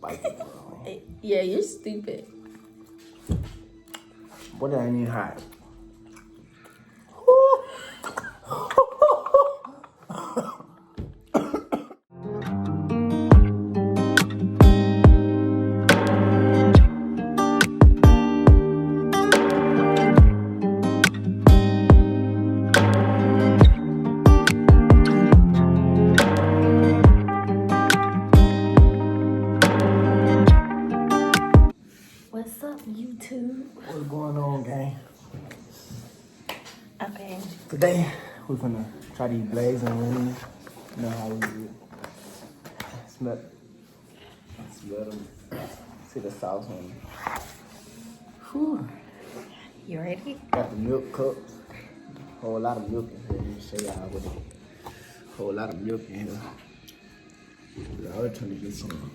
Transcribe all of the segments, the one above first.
bite it, bro. Yeah, you're stupid. Boy, that ain't even hot. What's up, YouTube? What's going on, gang? Okay. Today, we're gonna try these Blazin wings. You know how we do it. Smell them. See the sauce on them. Whew. You ready? Got the milk cups. Whole lot of milk in here. Let me show y'all what it is. Whole lot of milk in here. I was trying to get some.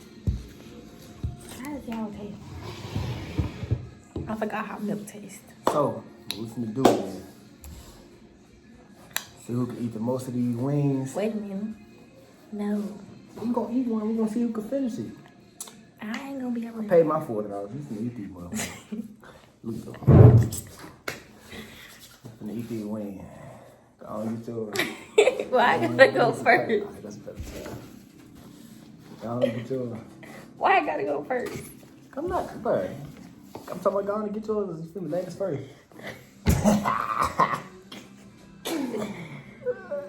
How does y'all taste? I forgot how milk tastes. So, what we finna do is see who can eat the most of these wings. Wait a minute. No. We gonna eat one. We gonna see who can finish it. I ain't gonna be able to. Pay my $40. You finna eat these motherfuckers. Look though. I'm finna eat these wings. Go on, get yours. Well, I gotta go first. That's better. Go on, get yours. Why I gotta go first? I'm not, bro. I'm talking about going to get yours. You feel me? Ladies first.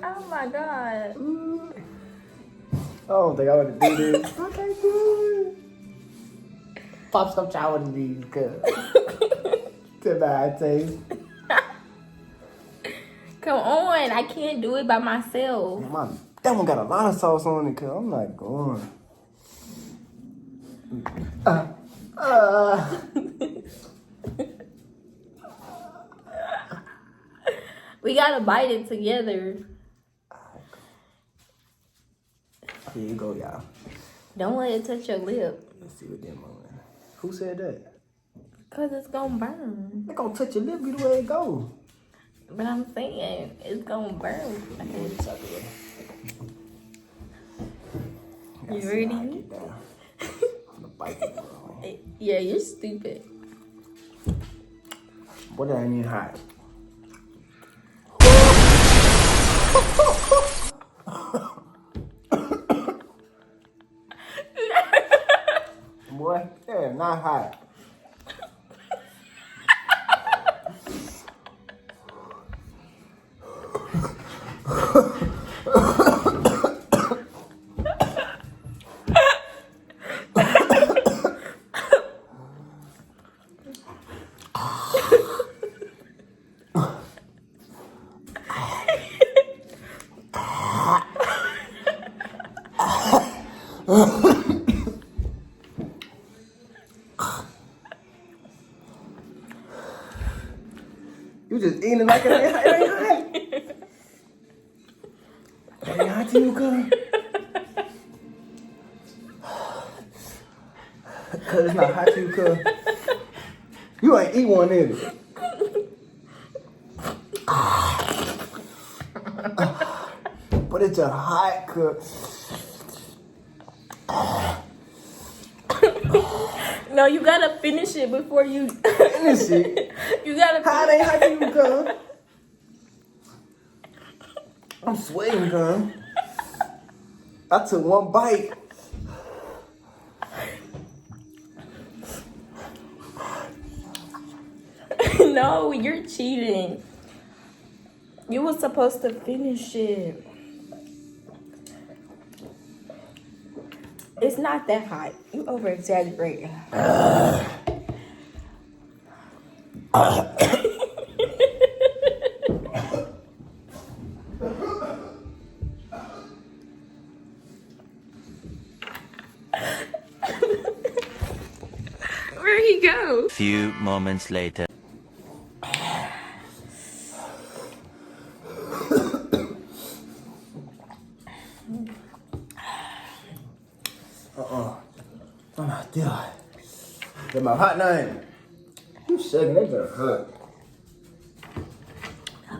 Oh my god. I don't think I want to do this. Okay, good. Pop some chow in these, cuz. Tonight, taste. Come on, I can't do it by myself. That one got a lot of sauce on it, cuz. I'm not going. We gotta bite it together. Here you go, y'all. Don't let it touch your lip. Let's see what them on. Who said that? Cause it's gonna burn. They gonna touch your lip either way it go. But I'm saying, it's gonna burn. Okay. You ready? I'm gonna bite it, bro. Yeah, you're stupid. Boy, that ain't even hot. Boy, yeah, not hot. You just eating it like it ain't hot. It ain't hot to you, cuz. Cuz it's not hot to you, cuz. You ain't eat one, either. But it's a hot, cuz. No, you gotta finish it before you Finish it. You gotta How they hot to you, cuz? I'm sweating, cuz. I took one bite. No, you're cheating. You were supposed to finish it. It's not that hot. You over exaggerate. Where'd he go? Few moments later. Oh my God. Get my hot name. You shaking that girl hot.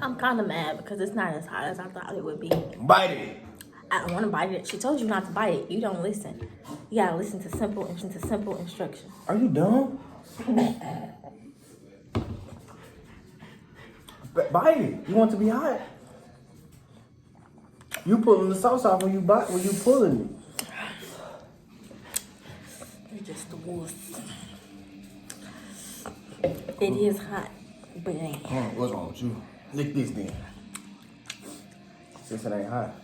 I'm kind of mad because it's not as hot as I thought it would be. Bite it. I don't want to bite it. She told you not to bite it. You don't listen. You gotta listen to simple instructions. Are you dumb? Bite it. You want it to be hot. You pulling the sauce off when you pulling it. You're just the wuss. It is hot, but it ain't. What's wrong with you? Lick this then. Since it ain't hot.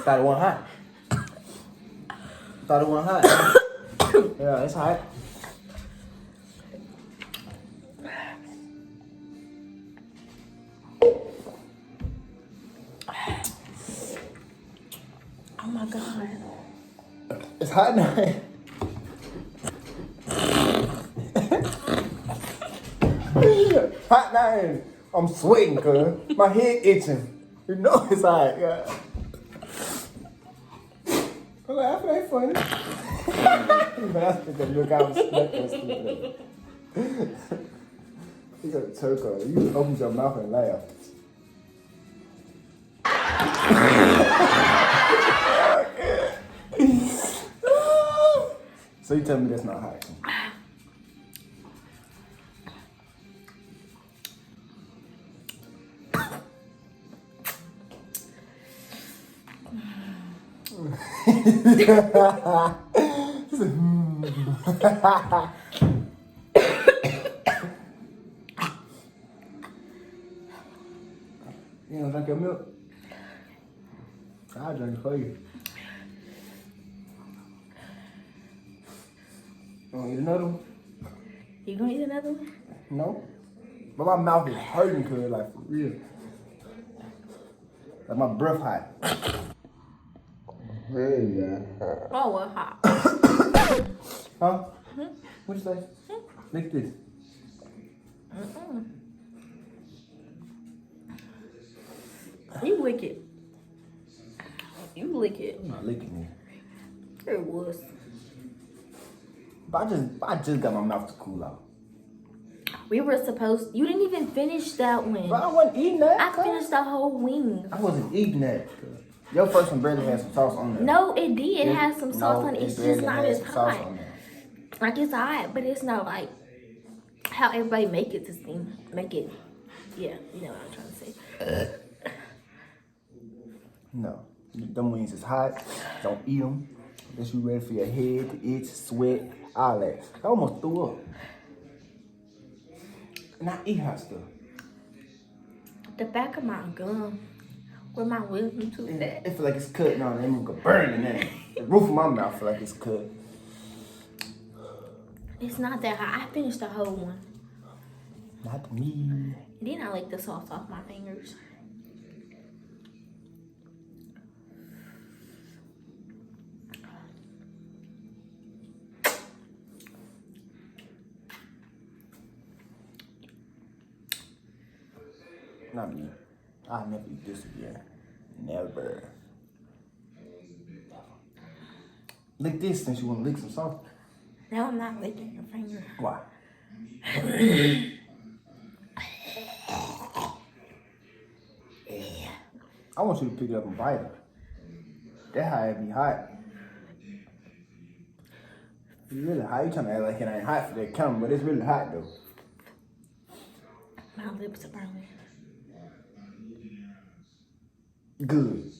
Thought it wasn't hot. Thought it wasn't hot. Yeah, it's hot. Oh my God. It's hot now. Hot now. I'm sweating, cuz. My head itching. You know it's hot, yeah. I'm laughing, ain't funny. That's the look I was stupid. You got a turtle. You open your mouth and laugh. So you tell me that's not hot. You don't drink your milk? I'll drink it for you. You want to eat another one? You gonna eat another one? No. But my mouth is hurting, cuz, like, for real. Like, my breath hot. Hey, yeah. Oh, what hot? Huh? What you say? Lick this. You lick it. You lick it. I'm not licking it. It was. But I just got my mouth to cool out. We were supposed. You didn't even finish that one. But I wasn't eating that. I finished the whole wing. I wasn't eating that. Your first one barely had some sauce on there. No, it did. It has some sauce on it. It's just not as hot. There. Like it's hot, but it's not like how everybody make it to steam. Make it. Yeah, you know what I'm trying to say. No. Them wings is hot. Don't eat them. Unless you ready for your head to itch, sweat, all that. I almost threw up. And I eat hot stuff. The back of my gum, where my wisdom tooth at. It feel like it's cut. No, that move go burn in there. The roof of my mouth feel like it's cut. It's not that hot. I finished the whole one. Not me. And then I lick the sauce off my fingers. Not me. I'll never eat this again. Never. Lick this since you want to lick some sauce. Now I'm not licking your finger. Why? I want you to pick it up and bite it. That how it be hot. It's really hot. You trying to act like it ain't hot for that camera, but it's really hot though. My lips are burning. Good.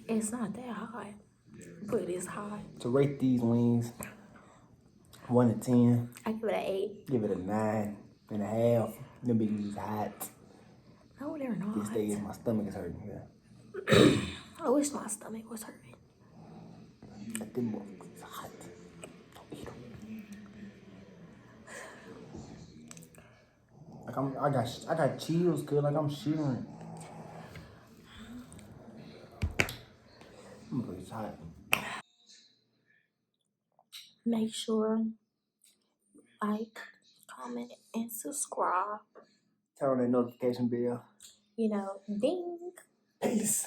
It's not that hot, but it's hot. To rate these wings, 1 to 10. I give it an 8. Give it a 9.5. Them bitches is hot. No, they're not. This day my stomach is hurting. Yeah. I wish my stomach was hurting. Like them motherfuckers is hot. Don't eat them. Like I got chills, cause like I'm shivering. It's hot. Make sure like, comment, and subscribe. Turn on that notification bell. You know, ding. Peace.